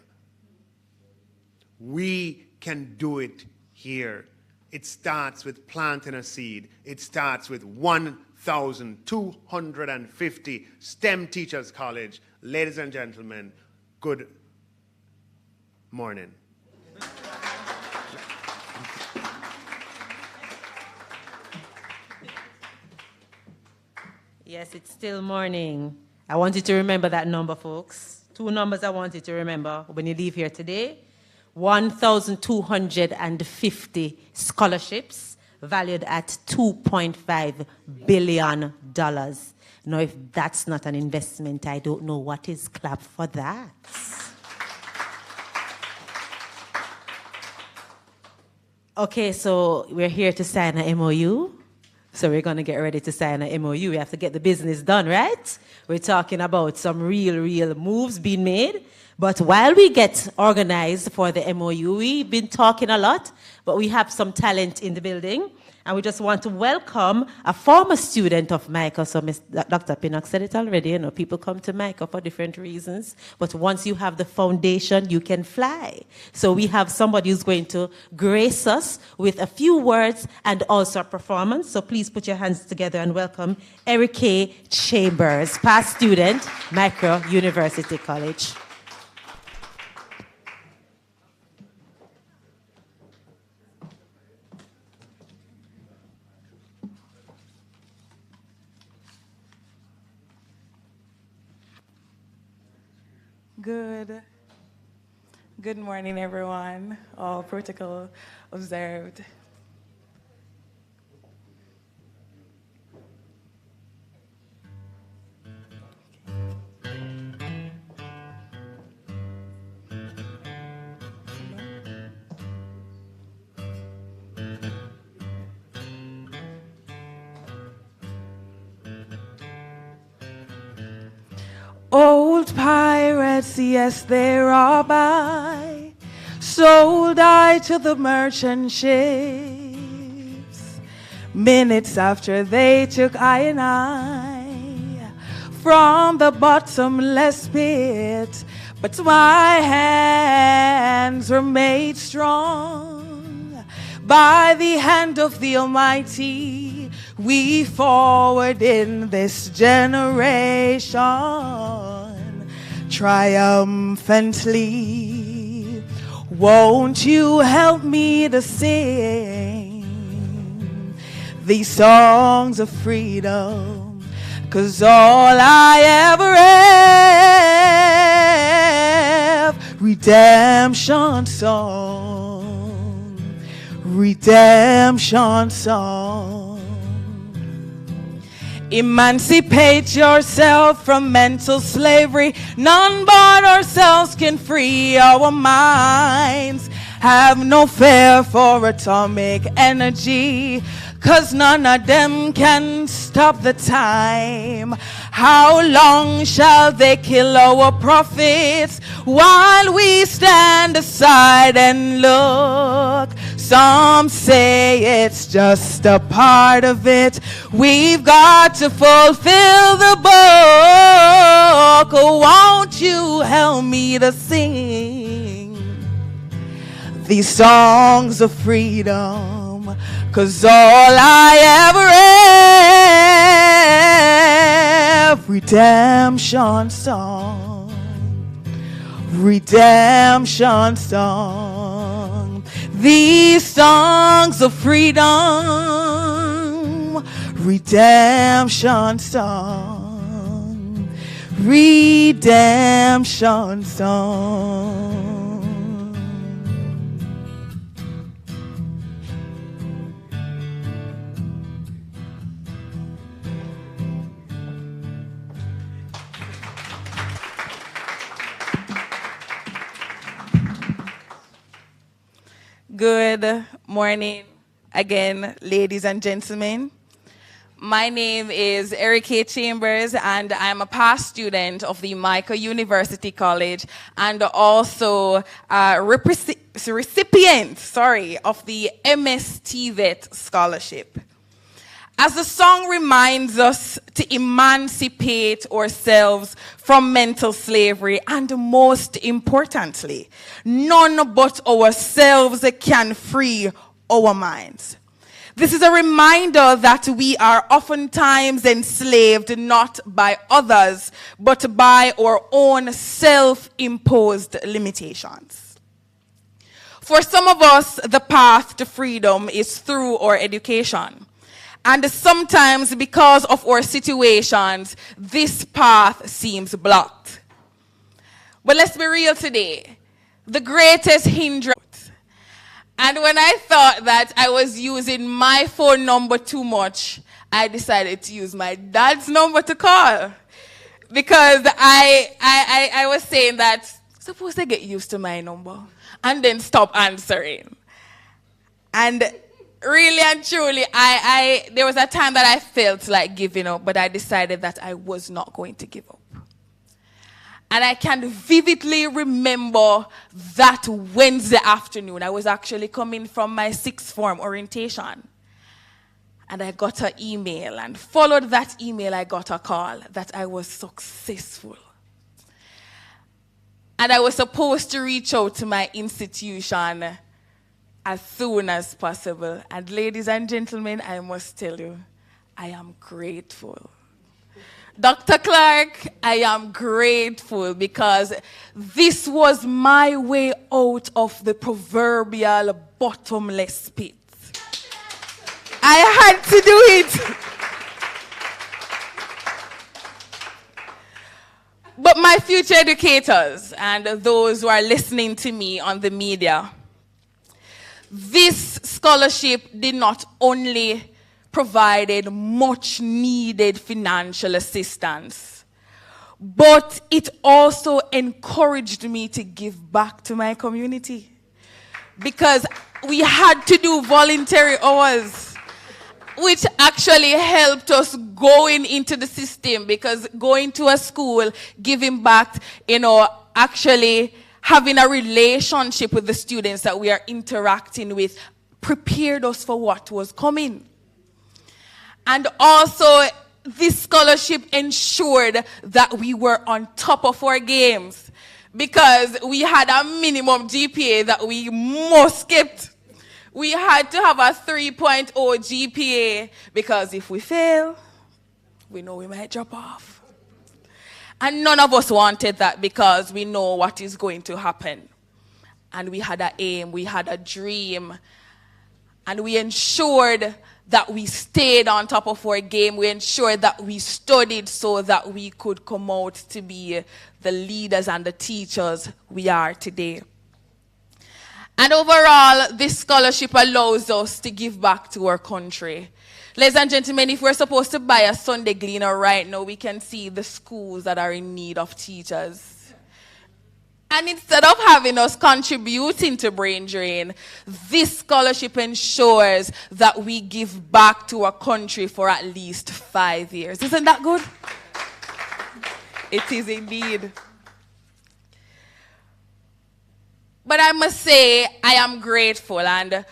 We can do it here. It starts with planting a seed. It starts with 1,250 STEM Teachers College. Ladies and gentlemen, good morning. Yes, it's still morning. I want you to remember that number, folks. 2 numbers I want you to remember when you leave here today. 1,250 scholarships valued at $2.5 billion. Now, if that's not an investment, I don't know what is. Clap for that. Okay, so we're here to sign an MOU. So we're going to get ready to sign an MOU. We have to get the business done, right? We're talking about some real moves being made. But while we get organized for the MOU, we've been talking a lot, but we have some talent in the building. And we just want to welcome a former student of Mico. So Dr. Pinnock said it already, you know, people come to Mico for different reasons. But once you have the foundation, you can fly. So we have somebody who's going to grace us with a few words and also a performance. So please put your hands together and welcome Eric K. Chambers, past student, Mico University College. Good morning, everyone. All protocol observed. Old pirates, yes, they are by, sold I to the merchant ships. Minutes after they took I and I from the bottomless pit, but my hands were made strong by the hand of the Almighty. We forward in this generation triumphantly. Won't you help me to sing these songs of freedom? 'Cause all I ever have, redemption song, redemption song. Emancipate yourself from mental slavery. None but ourselves can free our minds. Have no fear for atomic energy, 'cause none of them can stop the time. How long shall they kill our prophets while we stand aside and look? Some say it's just a part of it. We've got to fulfill the book. Won't you help me to sing these songs of freedom? 'Cause all I ever have, redemption song, redemption song. These songs of freedom, redemption song, redemption song. Good morning again, ladies and gentlemen. My name is Eric K. Chambers, and I'm a past student of the Mico University College and also a recipient of the MS TVET scholarship. As the song reminds us to emancipate ourselves from mental slavery, and most importantly, none but ourselves can free our minds. This is a reminder that we are oftentimes enslaved not by others, but by our own self-imposed limitations. For some of us, the path to freedom is through our education. And sometimes, because of our situations, this path seems blocked. But let's be real today. The greatest hindrance. And when I thought that I was using my phone number too much, I decided to use my dad's number to call. Because I was saying that, suppose I get used to my number and then stop answering. And really and truly, there was a time that I felt like giving up, but I decided that I was not going to give up. And I can vividly remember that Wednesday afternoon. I was actually coming from my sixth form orientation. and I got an email, and followed that email, I got a call that I was successful. And I was supposed to reach out to my institution as soon as possible. And ladies and gentlemen, I must tell you, I am grateful. Dr. Clark, I am grateful because this was my way out of the proverbial bottomless pit. I had to do it. But my future educators and those who are listening to me on the media, this scholarship did not only provide much needed financial assistance, but it also encouraged me to give back to my community. Because we had to do voluntary hours, which actually helped us going into the system, because going to a school, giving back, actually having a relationship with the students that we are interacting with prepared us for what was coming. And also, this scholarship ensured that we were on top of our games, because we had a minimum GPA that we must get. We had to have a 3.0 GPA, because if we fail, we know we might drop off. And none of us wanted that, because we know what is going to happen. And we had an aim, we had a dream, and we ensured that we stayed on top of our game. We ensured that we studied so that we could come out to be the leaders and the teachers we are today. And overall, this scholarship allows us to give back to our country. Ladies and gentlemen, if we're supposed to buy a Sunday Gleaner right now, we can see the schools that are in need of teachers. And instead of having us contributing to brain drain, this scholarship ensures that we give back to our country for at least 5 years. Isn't that good? It is indeed. But I must say, I am grateful. And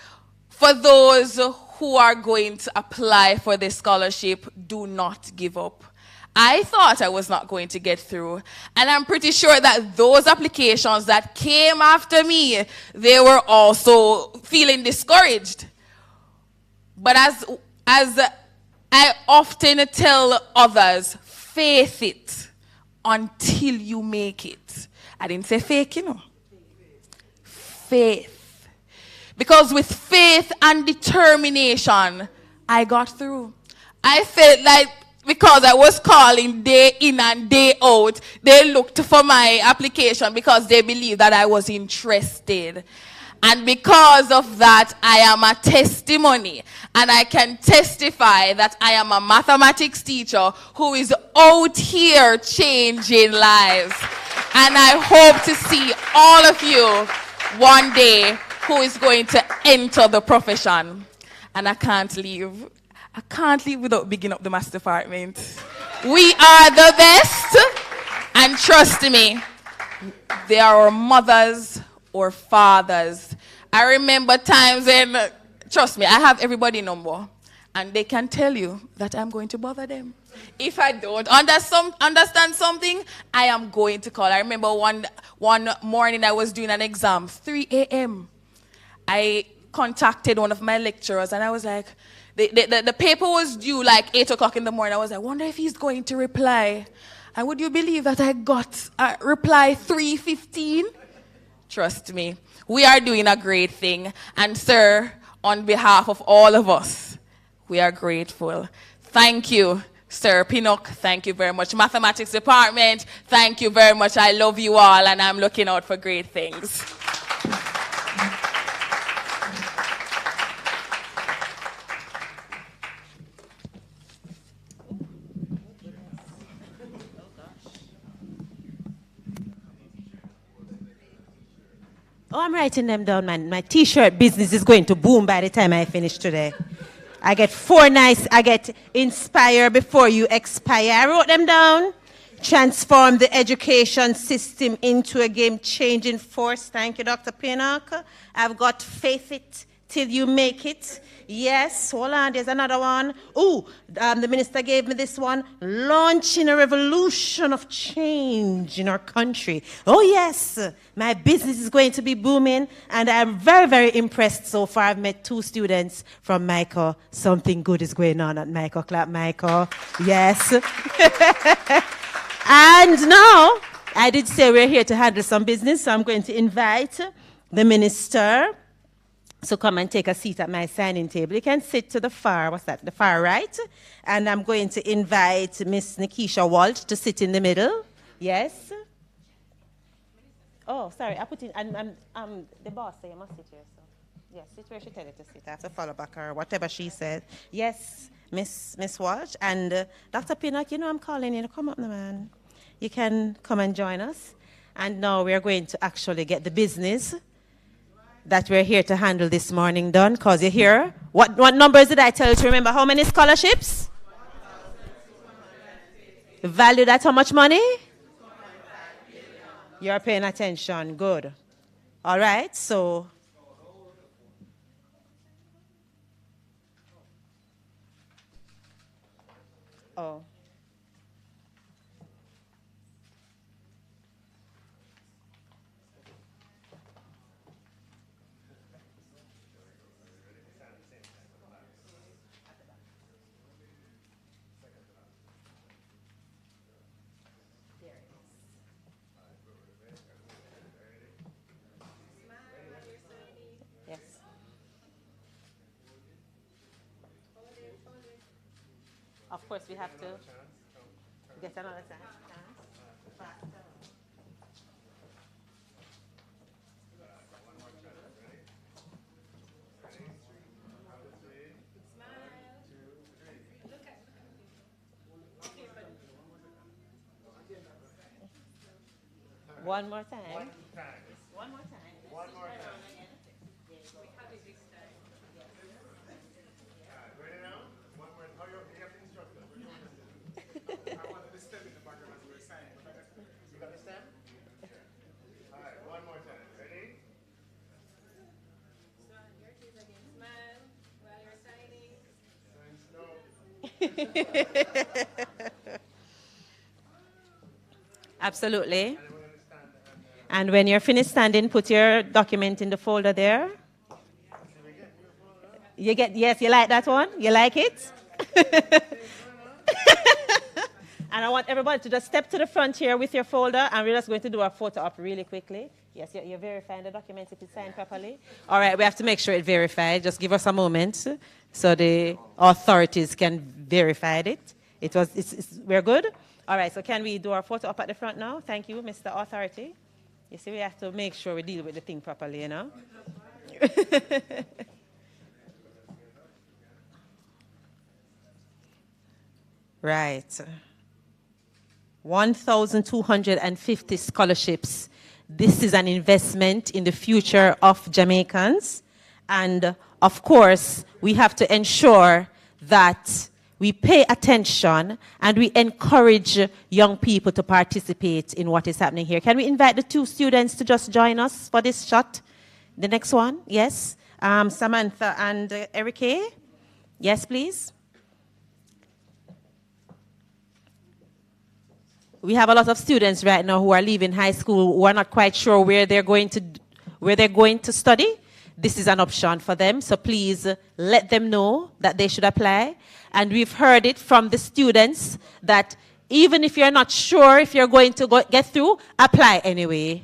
for those who are going to apply for this scholarship, do not give up. I thought I was not going to get through. And I'm pretty sure that those applications that came after me, they were also feeling discouraged. But as I often tell others, faith it until you make it. I didn't say fake, Faith. Because with faith and determination, I got through. I felt like because I was calling day in and day out, they looked for my application because they believed that I was interested. And because of that, I am a testimony. And I can testify that I am a mathematics teacher who is out here changing lives. And I hope to see all of you one day who is going to enter the profession. And I can't leave. I can't leave without bigging up the maths department. We are the best. And trust me, they are our mothers or fathers. I remember times when, trust me, I have everybody's number. And they can tell you that I'm going to bother them. If I don't understand something, I am going to call. I remember one morning I was doing an exam, 3 a.m. I contacted one of my lecturers and I was like, the paper was due like 8 o'clock in the morning. I was like, I wonder if he's going to reply. And would you believe that I got a reply 3:15? Trust me, we are doing a great thing. And sir, on behalf of all of us, we are grateful. Thank you, Sir Pinnock. Thank you very much. Mathematics department, thank you very much. I love you all and I'm looking out for great things. Oh, I'm writing them down, man. My t-shirt business is going to boom by the time I finish today. I get inspire before you expire. I wrote them down. Transform the education system into a game-changing force. Thank you, Dr. Pinnock. I've got faith it till you make it. Yes, hold on, there's another one. Ooh, the minister gave me this one. Launching a revolution of change in our country. Oh yes, my business is going to be booming, and I'm very, very impressed so far. I've met 2 students from Mico. Something good is going on at Mico. Clap, Mico. Yes. And now, I did say we're here to handle some business, so I'm going to invite the minister to come and take a seat at my signing table. You can sit to the far, the far right. And I'm going to invite Miss Nikisha Walsh to sit in the middle. Yes. Oh, sorry, I put in, the boss said you must sit here, so. Yes, sit where she tell you to sit. I have to follow back her, whatever she said. Yes, Miss Walsh. And Dr. Pinnock, you know I'm calling you to come up, man. You can come and join us. And now we're going to actually get the business that we're here to handle this morning done, because you're here. What numbers did I tell you to remember? How many scholarships? Valued at how much money? You're paying attention. Good. All right, so. Oh. Of course, we have to get another chance. One more time. One more time. One more time. Ready now? One more. How you have to instruct us? I wanted to step in the background as we were signing. You got the stem? All right, one more time. Ready? Smile while you're signing. Absolutely. And when you're finished standing, put your document in the folder there. Yes, you like that one? You like it? And I want everybody to just step to the front here with your folder, and we're just going to do a photo op really quickly. Yes, you're verifying the documents if it's signed properly. All right, we have to make sure it's verified. Just give us a moment so the authorities can verify it. We're good? All right, so can we do our photo up at the front now? Thank you, Mr. Authority. You see, we have to make sure we deal with the thing properly, you know? Right. 1,250 scholarships. This is an investment in the future of Jamaicans. And, of course, we have to ensure that we pay attention and we encourage young people to participate in what is happening here. Can we invite the 2 students to just join us for this shot? The next one, yes. Samantha and Eric. Yes, please. We have a lot of students right now who are leaving high school who are not quite sure where they're going to study. This is an option for them, so please let them know that they should apply. And we've heard it from the students that even if you're not sure if you're going to get through, apply anyway.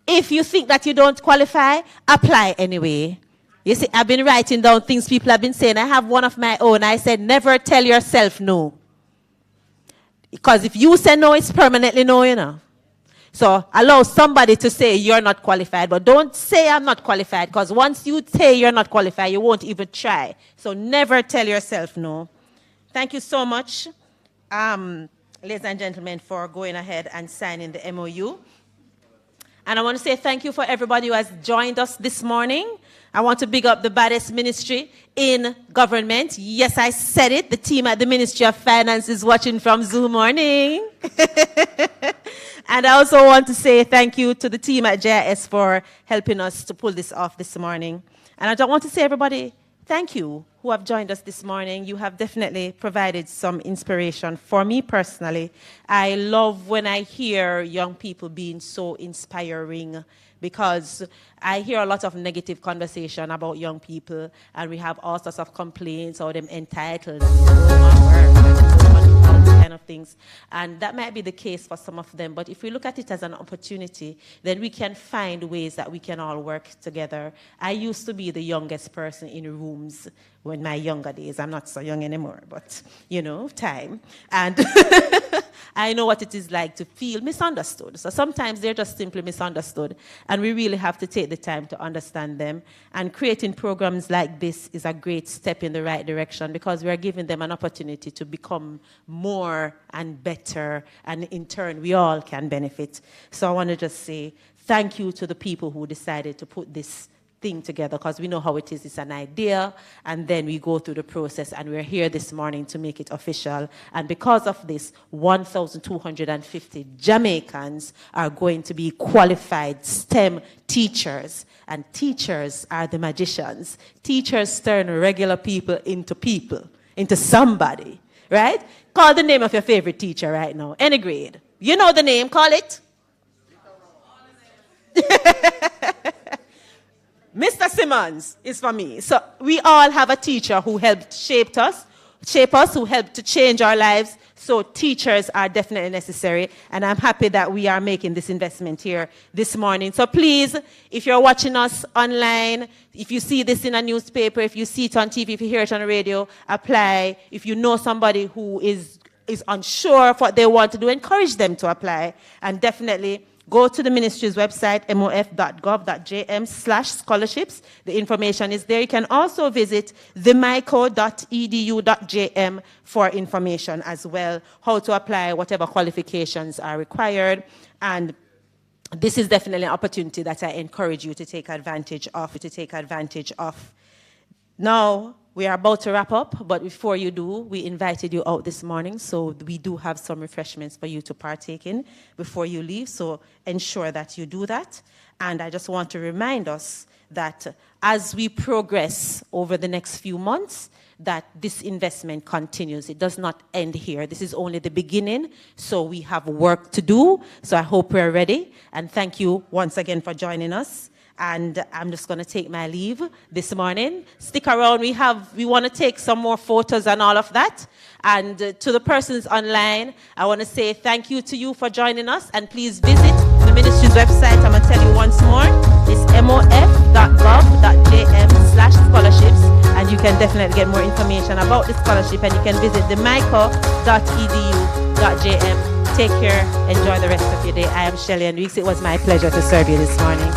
If you think that you don't qualify, apply anyway. You see, I've been writing down things people have been saying. I have one of my own. I said, never tell yourself no. Because if you say no, it's permanently no, you know. So allow somebody to say you're not qualified, but don't say I'm not qualified, because once you say you're not qualified, you won't even try. So never tell yourself no. Thank you so much, ladies and gentlemen, for going ahead and signing the MOU. And I want to say thank you for everybody who has joined us this morning. I want to big up the baddest ministry in government. Yes, I said it. The team at the Ministry of Finance is watching from Zoom morning. And I also want to say thank you to the team at JIS for helping us to pull this off this morning. And I just want to say, everybody, thank you who have joined us this morning. You have definitely provided some inspiration for me personally. I love when I hear young people being so inspiring, because I hear a lot of negative conversation about young people, and we have all sorts of complaints or them entitled and they don't want work and they don't want to do all these kind of things. And that might be the case for some of them, but if we look at it as an opportunity, then we can find ways that we can all work together. I used to be the youngest person in rooms in my younger days. I'm not so young anymore, but, you know, time. And I know what it is like to feel misunderstood. So sometimes they're just simply misunderstood, and we really have to take the time to understand them. And creating programs like this is a great step in the right direction, because we are giving them an opportunity to become more and better, and in turn, we all can benefit. So I want to just say thank you to the people who decided to put this thing together, because we know how it is. It's an idea, and then we go through the process, and we're here this morning to make it official. And because of this, 1,250 Jamaicans are going to be qualified STEM teachers, and teachers are the magicians. Teachers turn regular people, into somebody, right? Call the name of your favorite teacher right now, any grade. You know the name, call it. Mr. Simmons is for me. So we all have a teacher who helped shape us, who helped to change our lives. So teachers are definitely necessary. And I'm happy that we are making this investment here this morning. So please, if you're watching us online, if you see this in a newspaper, if you see it on TV, if you hear it on the radio, apply. If you know somebody who is unsure of what they want to do, encourage them to apply. And definitely go to the ministry's website, mof.gov.jm/scholarships. The information is there. You can also visit themico.edu.jm for information as well, how to apply, whatever qualifications are required. And this is definitely an opportunity that I encourage you to take advantage of. Now, we are about to wrap up, but before you do, we invited you out this morning, so we do have some refreshments for you to partake in before you leave, so ensure that you do that. And I just want to remind us that as we progress over the next few months, that this investment continues. It does not end here. This is only the beginning, so we have work to do. So I hope we're ready, and thank you once again for joining us. And I'm just going to take my leave this morning. Stick around. We want to take some more photos and all of that. And to the persons online, I want to say thank you to you for joining us. And please visit the ministry's website. I'm going to tell you once more. It's mof.gov.jm/scholarships. And you can definitely get more information about the scholarship. And you can visit themico.edu.jm. Take care. Enjoy the rest of your day. I am Shelley and Weeks. It was my pleasure to serve you this morning.